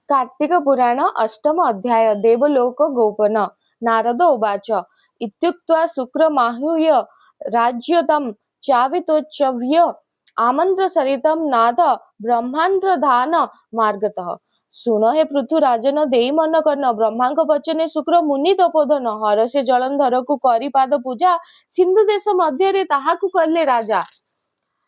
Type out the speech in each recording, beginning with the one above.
कार्तिक पुराण अष्टम अध्याय देवलोक गोपन नारद उवाच इत्युक्त्वा शुक्रमाहूय राज्यतं चावितोच्चव्य आमंत्र सरितं नाद ब्रह्मांध्रधान मार्गतः। शुण हे पृथु राजन देई मन कर्ण ब्रह्मांक वचने शुक्र मुनि तपोधन हरसे जलंधर को करी पाद पूजा सिंधु देश मध्य ताहाकु कले राजा।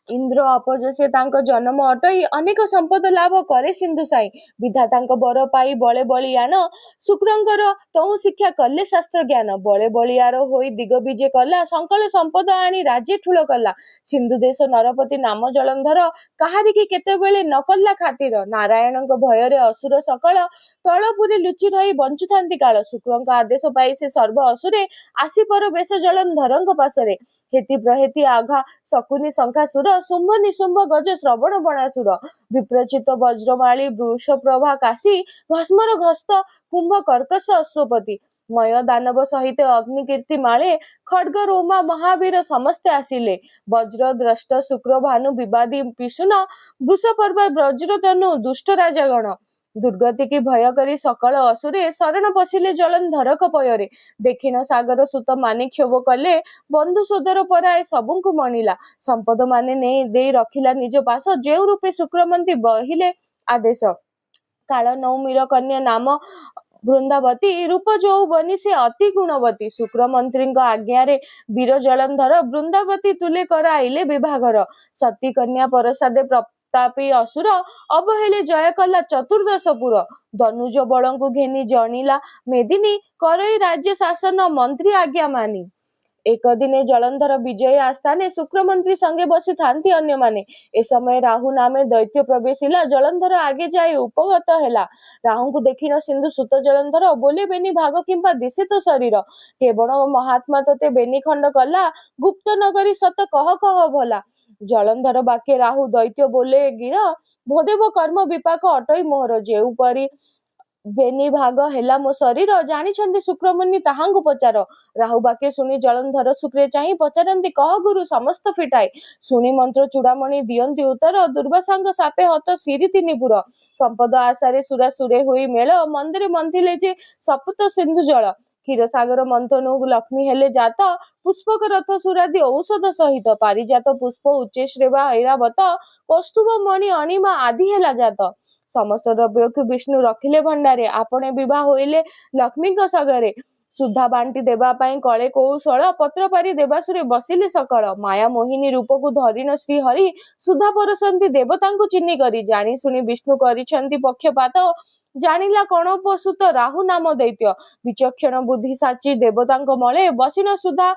इंद्र अपजसे तांको जन्म अटई अनेक संपद लाभ करे सिंधु साई विधातांक बर पाई बले बलियान शुक्रंकर तहु शिक्षा कले शास्त्र ज्ञान बले बलियार होई दिग विजय कला संकल संपद आनी राज्य ठूल कला सिंधु देश नरपति नाम जलंधर काहारिकी केतेबेले न कला खातिर नारायणक भय रे असुर सकल तळपुरी लुचि रही बंचुथांती काल शुक्रंक आदेश पाई से सर्व असुरे आसी पर बेश जलंधरंक पासरे हेति प्रहेति आघा शकुनी शंखा सुर शुंभ निशुंभ गज श्रवण बणासुर विप्रचित वज्रमाली वृषप्रभा काशी घस्मर घस्त कुंभ कर्कश अश्वपति मय दानव सहित अग्निकीर्ति माळे खड्ग रोमा महावीर समस्ते आसिले वज्र द्रष्ट शुक्र भानु विवादी पिशुन वृषपर्व वज्रतनु दुष्ट राजागण दुर्गति की भय करी सकल असुरे शरण पशिले जलंधरक पୟରେ देखिन सागर सुत मानि क्षोभ कले बंधु सोदर पराए सबुଙ୍କୁ मणिला संपद माने नहीं दे रखिला निज पास जेउ रूपे शुक्रमंती बहिले आदेश काल नौमीर कन्या नाम वृंदावती रूप जो बनी से अति गुणवती शुक्र मंत्री आज्ञा रे वीर जलंधर वृंदावती तुले कराइले विभागर सती कन्या परसादे तापी असुर अबहेले जय कला चतुर्दशपुर धनुज बलंकु घेनी जणिला मेदिनी करई राज्य शासन मंत्री आज्ञा मानी एक दिने जलंधर विजय आस्थाने शुक्रमंत्री संगे बसी थांती अन्य माने ए समय राहु नामे दैत्य प्रवेशिला जलंधर आगे जाए उपगत हैला राहु को देखिन सिंधु सुत जलंधर बोले बेनी भाग किंपा दिशे तो शरीर केवल महात्मा तोते बेनी खंड कला गुप्त नगरी सत कह भला जलंधर बाक्य राहु दैत्य बोले गिरा भोदेव कर्म विपाक अटई मोहर जेउ परी बेनी भाग हेला मो शरीर जानिछन्ति शुक्रमुनि ताहांगु पचार राहु बाक्य सुनी जलंधर शुक्रे चाहि पचारंती कह गुरु समस्त फिटाई सुनी मंत्र चूड़ामणि दियंती उत्तर दुर्वासांग सापे हत सिरिति निपुर संपद आशारे सुरा सुरे हुई मेल मंदिर मंथिले जे सपुत सिंधु जल क्षीरसागर मंथनु लक्ष्मी हेले जात पुष्पक रथ सुरादि औषध सहित पारिजात पुष्प उच्चे श्रेवा ऐरावत कौस्तुभ मणि अणिमा आदि हेला जात समस्त द्रव्य को विष्णु रखिले भंडारे आपणे विवाह होइले लक्ष्मी सगरे सुधा बांटी देवा पाई कले कौशल पत्र पारी देवासुरे बसिले सकल माया मोहिनी रूप को धरिन श्री हरि सुधा परसंती देवता को चिन्ह करी जानी सुनी विष्णु करिछंती पक्षपात जानिला कणपसुत राहु नाम दैत्य विचक्षण बुद्धि साची देवता मले बसिन सुधा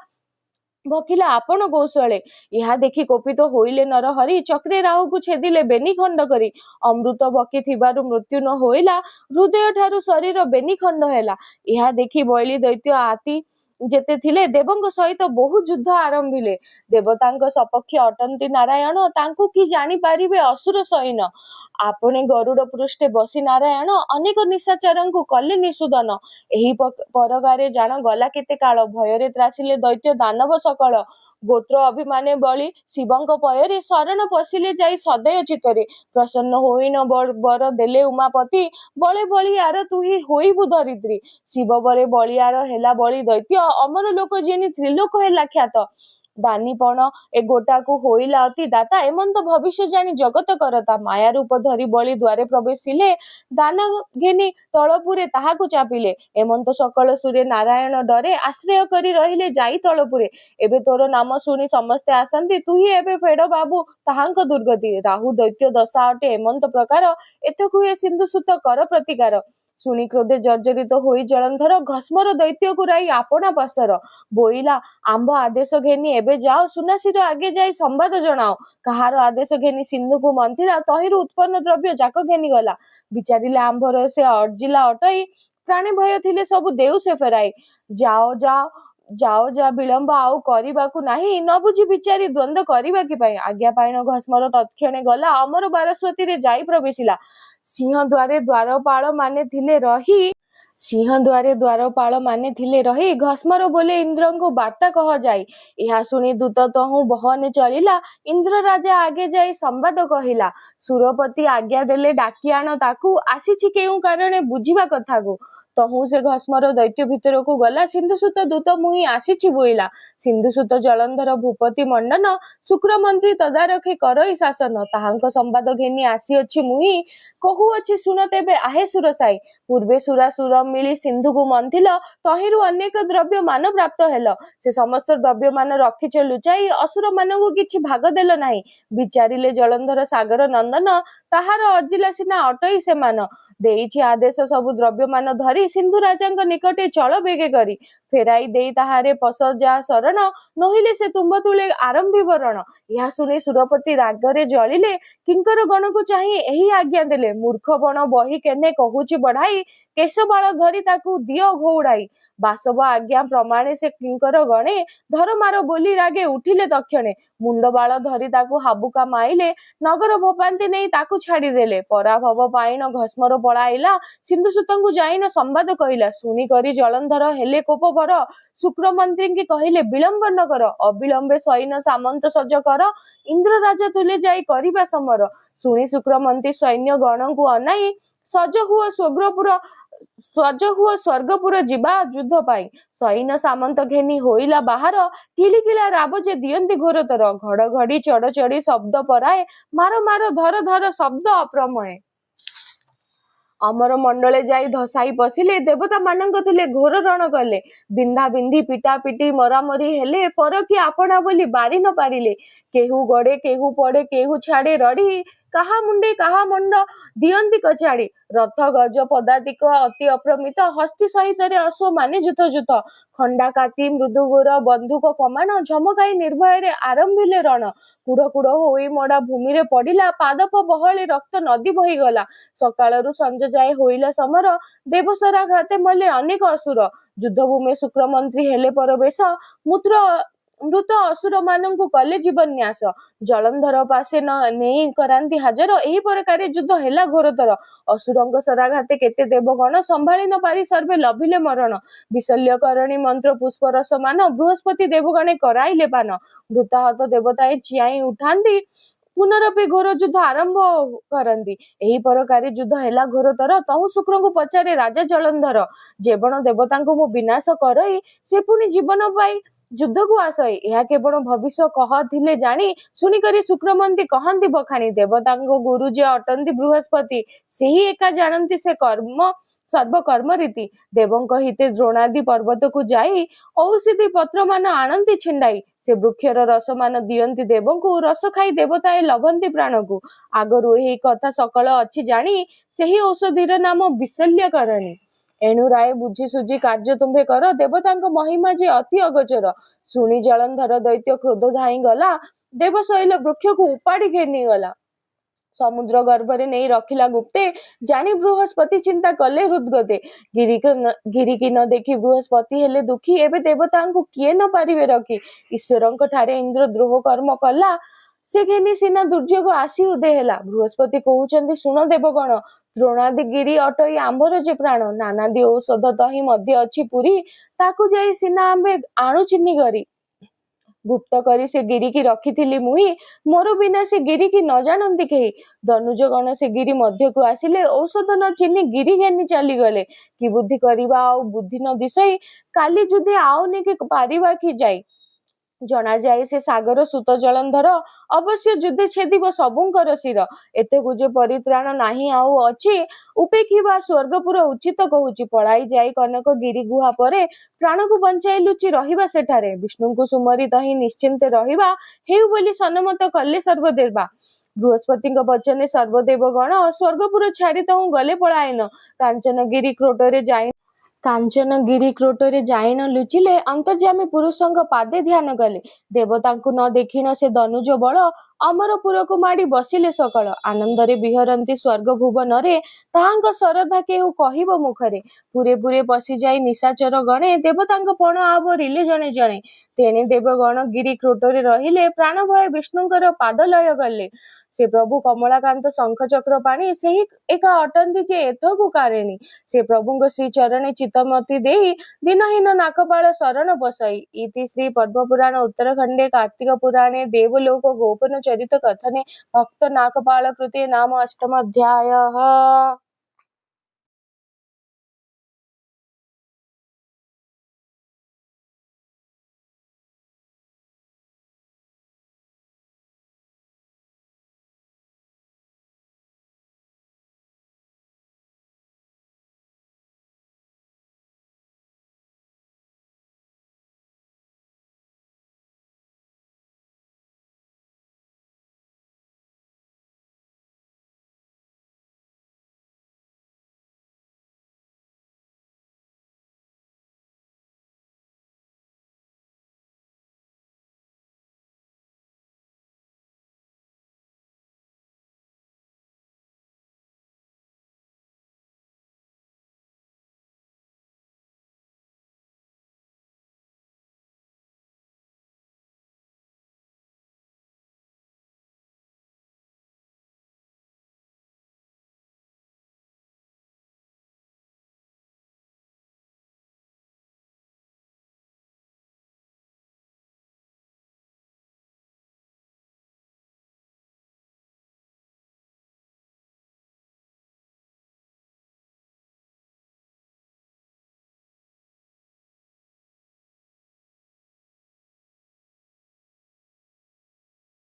भकिला आपण कौशले यहा देखि कोपित होइले नर हरि चक्रे राहु को छेदिले बेनी खंड करी अमृत भकी थिबारु मृत्यु न होइला हृदय ठारु शरीर बेनी खंड हैला यहा देखि बइली दैत्य आती जेते थिले देवंग सहित बहु युद्ध आरंभिले देवतांक सपक्ष अटंती नारायण तांकु की जानी पारिबे असुर सैन आपणे गरुड़ पृष्ठे बसी नारायण अनेक निशाचरंकु कले निषुदन एही परगारे जान गला केते काल भयरे त्रासिले दैत्य दानव सकल गोत्र अभिमाने बळी शिवंक पୟରେ शरण पशिले जाई सदय चित्तरे प्रसन्न होइन बर देले उमापति बळे बलियार तुही होइबु धरित्री शिव बरे बलियार हेला बळी दैत्य अमर लोक जेनी त्रिलोक हेला ख्यात दानीपण ए गोटा को होइला अति दाता एमंत भविष्य जानी जगत करता माया रूप धरी बळी द्वारे प्रवेशिले दान घेनी तळपुरे ताहाकु चापिले एमंत सकल सूर्य नारायण डरे आश्रय करी रहिले जाई तळपुरे एबे तोर नाम सुनी समस्ते आसंती तुही एबे फेड बाबू ताहांक दुर्गति राहु दैत्य दशा अटे एमंत प्रकार एथकु ए सिंधु सुत कर प्रतिकार सुनी क्रोधे जर्जरित होई जलंधर घस्मर दैत्य को राई आपना पासर बोइला आंब आदेश घेनी एबे जाओ सुनासीर आगे जाई संवाद जणाओ कहार आदेश घेनी सिंधु को मंथिला तहिरु उत्पन्न द्रव्य जाक घेनी गला विचारिले आंभर से अर्जिला अटई प्राणी भय थिले सब देउ से फेराई जाओ जाओ जाओ जा विलंब आउ करिबाकु नाही न बुझी विचारी द्वंद्व करिबा कि पई आज्ञा पाइन घस्मर तत्क्षणे गला अमर बारस्वती रे जाई प्रवेशिला सिंह द्वारे द्वारपाल माने थिले रही ସିଂହ ଦ୍ୱାରେ ଦ୍ୱାରପାଳ ମାନେ ଥିଲେ ରହି ଘସ୍ମର ବୋଲେ ଇନ୍ଦ୍ରଙ୍କୁ ବାର୍ତ୍ତା କହଯାଇ। ଏହା ଶୁଣି ଦୂତ ତହୁଁ ବହନେ ଚଳିଲା। ଇନ୍ଦ୍ର ରାଜା ଆଗେ ଯାଇ ସମ୍ବାଦ କହିଲା। ସୁରପତି ଆଜ୍ଞା ଦେଲେ ଡାକି ଆଣ ତାକୁ, ଆସିଛି କେଉଁ କାରଣେ ବୁଝିବା କଥାକୁ। ତହୁଁ ସେ ଘସ୍ମର ଦୈତ୍ୟ ଭିତରକୁ ଗଲା, ସିନ୍ଧୁସୁତ ଦୂତ ମୁହିଁ ଆସିଛି ବୋଇଲା। ସିନ୍ଧୁସୁତ ଜଳନ୍ଧର ଭୂପତି ମଣ୍ଡନ, ଶୁକ୍ରମନ୍ତ୍ରୀ ତଦାରଖେ କରଇ ଶାସନ। ତାହାଙ୍କ ସମ୍ବାଦ ଘେନି ଆସିଅଛି ମୁହିଁ, କହୁଅଛି ଶୁଣ ତେବେ ଆହେ ସୁରସାଇ। ପୂର୍ବେ ସୁରାସୁର ମିଳି ସିନ୍ଧୁକୁ ମନ୍ଥିଲ, ତହିଁରୁ ଅନେକ ଦ୍ରବ୍ୟମାନ ପ୍ରାପ୍ତ ହେଲ। ସେ ସମସ୍ତ ଦ୍ରବ୍ୟମାନ ରଖିଛ ଲୁଚାଇ, ଅସୁରମାନଙ୍କୁ କିଛି ଭାଗ ଦେଲ ନାହିଁ। ବିଚାରିଲେ ଜଳନ୍ଧର ସାଗର ନନ୍ଦନ, ତାହାର ଅର୍ଜିଲା ସିନା ଅଟଇ ସେମାନ। ଦେଇଛି ଆଦେଶ ସବୁ ଦ୍ରବ୍ୟମାନ ଧରି, ସିନ୍ଧୁ ରାଜାଙ୍କ ନିକଟେ ଚଳ ବେଗେ କରି। ଫେରାଇ ଦେଇ ତାହାରେ ପଶ ଯା ଶରଣ, ନୋହିଲେ ସେ ତୁମ୍ବ ତୁଳେ ଆରମ୍ଭିବ ରଣ। ଏହା ଶୁଣି ସୁରପତି ରାଗରେ ଜଳିଲେ, କିଙ୍କର ଗଣକୁ ଚାହିଁ ଏହି ଆଜ୍ଞା ଦେଲେ। ମୂର୍ଖ ବଣ ବହି କେନେ କହୁଛି ବଢାଇ, କେଶ ବାଳ ଧରି ତାକୁ ଦିଅ ଘଉଡ଼ାଇ। ବାସବ ଆଜ୍ଞା ପ୍ରମାଣେ ସେ କିଙ୍କର ଗଣେ, ଧରମାର ବୋଲି ରାଗେ ଉଠିଲେ ତକ୍ଷଣେ। ମୁଣ୍ଡ ବାଳ ଧରି ତାକୁ ହାବୁକା ମାଇଲେ, ନଗର ଭପାନ୍ତି ନେଇ ତାକୁ ଛାଡ଼ିଦେଲେ। ପରାଭବ ପାଇଣ ଘସ୍ମର ପଳାଇଲା, ସିନ୍ଧୁସୁତଙ୍କୁ ଯାଇନ ସମ୍ବାଦ କହିଲା। ଶୁଣି କରି ଜଳନ୍ଧର ହେଲେ କୋପଭର, ଶୁକ୍ରମନ୍ତ୍ରୀଙ୍କି କହିଲେ ବିଳମ୍ବ ନ କର। ଅବିଳମ୍ବେ ସୈନ୍ୟ ସାମନ୍ତ ସଜ କର, ଇନ୍ଦ୍ର ରାଜା ତୁଲେ ଯାଇ କରିବା ସମର। ଶୁଣି ଶୁକ୍ରମନ୍ତ୍ରୀ ସୈନ୍ୟ ଗଣଙ୍କୁ ଅନାଇ, ସଜ ହୁଅ ସ୍ୱର୍ଗପୁର ଯିବା ଯୁଦ୍ଧ ପାଇଁ। ସୈନ୍ୟ ସାମନ୍ତ ଘେନି ହୋଇଲା ବାହାର, କିଳିକିଳା ରାବ ଯେ ଦିଅନ୍ତି ଘୋରତର। ଘଡ଼ଘଡ଼ି ଚଡ଼ଚଡ଼ି ଶବ୍ଦ ପରାଏ, ମାର ମାର ଧର ଧର ଶବ୍ଦ ଅପ୍ରମେୟ। ଅମର ମଣ୍ଡଳେ ଯାଇ ଧସାଇ ପଶିଲେ, ଦେବତା ମାନଙ୍କ ତୁଲେ ଘୋର ରଣ କଲେ। ବିନ୍ଧା ବିନ୍ଧି ପିଟା ପିଟି ମରାମରି ହେଲେ, ପରକି ଆପଣା ବୋଲି ବାରି ନ ପାରିଲେ। କେହୁ ଗଡ଼େ କେହୁ ପଡ଼େ କେହୁ ଛାଡ଼େ ରଡ଼ି, କାହା ମୁଣ୍ଡେ କାହା ମୁଣ୍ଡ ଦିଅନ୍ତି କଚାଡ଼ି। ରଥ ଗଜ ପଦାତିକ ଅତି ଅପ୍ରମିତ, ହସ୍ତୀ ସହିତରେ ଅଶ୍ଵ ମାନେ ଯୁଥ ଯୁଥ। ଖଣ୍ଡା କାତି ମୃଦୁଗୁର ବନ୍ଧୁକ କମାଣ, ଝମକାଇ ନିର୍ଭୟରେ ଆରମ୍ଭିଲେ ରଣ। କୁଢ଼ କୁଢ଼ ହୋଇ ମଡ଼ା ଭୂମିରେ ପଡ଼ିଲା, ପାଦପ ବହଳେ ରକ୍ତ ନଦୀ ବହିଗଲା। ସକାଳରୁ ସଞ୍ଜ ଯାଏ ହୋଇଲା ସମର, ଦେବସରା ଘାତେ ମଲେ ଅନେକ ଅସୁର। ଯୁଦ୍ଧଭୂମି ଶୁକ୍ରମନ୍ତ୍ରୀ ହେଲେ ପରବେଶ, ମୃତ ଅସୁର ମାନଙ୍କୁ କଲେ ଜୀବନ୍ୟାସ। ଜଳନ୍ଧର ପାଶେ ନେଇ କରାନ୍ତି ହାଜର, ଏହି ପ୍ରକାରେ ଯୁଦ୍ଧ ହେଲା ଘୋରତର। ଅସୁରଙ୍କ ସରାଘାତେ କେତେ ଦେବଗଣ, ସମ୍ଭାଳି ନ ପାରି ସର୍ବେ ଲଭିଲେ ମରଣ। ବିଶଲ୍ୟକରଣୀ ମନ୍ତ୍ର ପୁଷ୍ପରସ ମାନ, ବୃହସ୍ପତି ଦେବଗଣେ କରାଇଲେ ପାନ। ମୃତାହତ ଦେବତାଏ ଚିଆଇଁ ଉଠାନ୍ତି, ପୁନରପି ଘୋର ଯୁଦ୍ଧ ଆରମ୍ଭ କରନ୍ତି। ଏହି ପ୍ରକାରେ ଯୁଦ୍ଧ ହେଲା ଘୋରତର, ତହୁଁ ଶୁକ୍ରଙ୍କୁ ପଚାରେ ରାଜା ଜଳନ୍ଧର। ଯେବଣ ଦେବତାଙ୍କୁ ମୁଁ ବିନାଶ କରଇ, ସେ ପୁଣି ଜୀବନ ପାଇ ଯୁଦ୍ଧକୁ ଆସଇ। ଏହା କେବଳ ଭବିଷ୍ୟ କହଥିଲେ ଜାଣି, ଶୁଣିକରି ଶୁକ୍ରମନ୍ତ୍ରୀ କହନ୍ତି ବଖାଣି। ଦେବତାଙ୍କ ଗୁରୁ ଯେ ଅଟନ୍ତି ବୃହସ୍ପତି, ସେହି ଏକା ଜାଣନ୍ତି ସେ ସର୍ବକର୍ମ ରୀତି। ଦେବଙ୍କ ହିତେ ଦ୍ରୋଣାଦି ପର୍ବତକୁ ଯାଇ, ଔଷଧି ପତ୍ରମାନ ଆଣନ୍ତି ଛିଣ୍ଡାଇ। ସେ ବୃକ୍ଷର ରସମାନ ଦିଅନ୍ତି ଦେବଙ୍କୁ, ରସ ଖାଇ ଦେବତାଏ ଲଭନ୍ତି ପ୍ରାଣକୁ। ଆଗରୁ ଏହି କଥା ସକଳ ଅଛି ଜାଣି, ସେହି ଔଷଧିର ନାମ ବିଶଲ୍ୟକରଣୀ। ଏଣୁ ରାୟ ବୁଝି ସୁଝି କାର୍ଯ୍ୟ ତୁମ୍ଭେ କର, ଦେବତାଙ୍କ ମହିମା ଯେ ଅତି ଅଗୋଚର। ଶୁଣି ଜଳନ୍ଧର ଦୈତ୍ୟ କ୍ରୋଧ ଧାଇଁ ଗଲା, ଦେବଶୈଳ ବୃକ୍ଷକୁ ଉପାଡ଼ି ଘେନିଗଲା। ସମୁଦ୍ର ଗର୍ଭରେ ନେଇ ରଖିଲା ଗୁପ୍ତେ, ଜାଣି ବୃହସ୍ପତି ଚିନ୍ତା କଲେ ହୃଦଗତେ। ଗିରିକି ନ ଦେଖି ବୃହସ୍ପତି ହେଲେ ଦୁଃଖୀ, ଏବେ ଦେବତାଙ୍କୁ କିଏ ନ ପାରିବେ ରଖି। ଈଶ୍ୱରଙ୍କ ଠାରେ ଇନ୍ଦ୍ର ଦ୍ରୋହ କର୍ମ କଲା, ସେ ଘେନି ସିନା ଦୁର୍ଯୋଗ ଆସି ଉଦୟ ହେଲା। ବୃହସ୍ପତି କହୁଛନ୍ତି ଶୁଣ ଦେବଗଣ, ଦ୍ରୋଣାଦି ଗିରି ଅଟଇ ଆମ୍ଭର ଯେ ପ୍ରାଣ। ନାନାଦି ଔଷଧ ତହିଁ ମଧ୍ୟ ଅଛି ପୁରୀ, ତାକୁ ଯାଇ ସିନା ଆମ୍ଭେ ଆଣୁ ଚିହ୍ନି କରି। ଗୁପ୍ତ କରି ସେ ଗିରିକି ରଖିଥିଲି ମୁହିଁ, ମୋର ବିନା ସେ ଗିରିକି ନ ଜାଣନ୍ତି କେହି। ଦନୁଜଗଣ ସେ ଗିରି ମଧ୍ୟକୁ ଆସିଲେ, ଔଷଧ ନ ଚିହ୍ନି ଗିରି ଘେନି ଚାଲିଗଲେ। କି ବୁଦ୍ଧି କରିବା ଆଉ ବୁଦ୍ଧି ନ ଦିଶଇ, କାଲି ଯୁଧେ ଆଉ ନେକି ପାରିବା କି ଯାଇ। ଜଣାଯାଏ ସେ ସାଗର ସୁତ ଜଳନ୍ଧର, ଅବଶ୍ୟ ଯୁଦ୍ଧେ ଛେଦିବ ସବୁଙ୍କର ଶିର। ଏତେକୁ ଯେ ପରିତ୍ରାଣ ନାହିଁ ଆଉ ଅଛି, ଉପେକ୍ଷିବା ସ୍ୱର୍ଗପୁର ଉଚିତ କହୁଛି। ପଳାଇ ଯାଇ କନକ ଗିରି ଗୁହା ପରେ, ପ୍ରାଣକୁ ବଞ୍ଚାଇ ଲୁଚି ରହିବା ସେଠାରେ। ବିଷ୍ଣୁଙ୍କୁ ସୁମରି ତହିଁ ନିଶ୍ଚିନ୍ତେ ରହିବା, ହେଉ ବୋଲି ସନ୍ମତ କଲେ ସର୍ବଦେବା। ବୃହସ୍ପତିଙ୍କ ବଚନେ ସର୍ବଦେବଗଣ, ସ୍ୱର୍ଗପୁର ଛାଡ଼ି ତହୁଁ ଗଲେ ପଳାୟନ। କାଞ୍ଚନଗିରି କ୍ରୋଟରେ ଯାଇନ ଲୁଚିଲେ, ଅନ୍ତର୍ଯ୍ୟାମୀ ପୁରୁଷଙ୍କ ପାଦେ ଧ୍ୟାନ କଲେ। ଦେବତାଙ୍କୁ ନ ଦେଖିଣ ସେ ଦନୁଜ ବଳ, ଅମରପୁରକୁ ମାଡ଼ି ବସିଲେ ସକଳ। ଆନନ୍ଦରେ ବିହରନ୍ତି ସ୍ୱର୍ଗ ଭୁବନରେ, ତାହାଙ୍କ ଶରଧା କେହୁ କହିବ ମୁଖରେ। ପୁରେ ପୁରେ ପଶିଯାଇ ନିଶାଚର ଗଣେ, ଦେବତାଙ୍କ ପଣ ଆବୋରିଲେ ଜଣେ ଜଣେ। ତେଣେ ଦେବଗଣ ଗିରି କ୍ରୋଟରେ ରହିଲେ, ପ୍ରାଣ ଭୟ ବିଷ୍ଣୁଙ୍କର ପାଦ ଲୟ କଲେ। ସେ ପ୍ରଭୁ କମଳାକାନ୍ତ ଶଙ୍ଖଚକ୍ର ପାଣି ସେହି ଏକା ଅଟନ୍ତି ଯେ ଏଥକୁ କାରେଣି। ସେ ପ୍ରଭୁଙ୍କ ଶ୍ରୀ ଚରଣେ ଚିତ୍ତମତି ଦେଇ ଦିନହୀନ ନାକପାଳ ଶରଣ ବସାଇ। ଇତି ଶ୍ରୀ ପଦ୍ମପୁରାଣ ଉତ୍ତରଖଣ୍ଡେ कार्तिक पुराणे देवलोक गोपन चरित कथने भक्त नाकपाल कृते नाम अष्टम अध्यायः।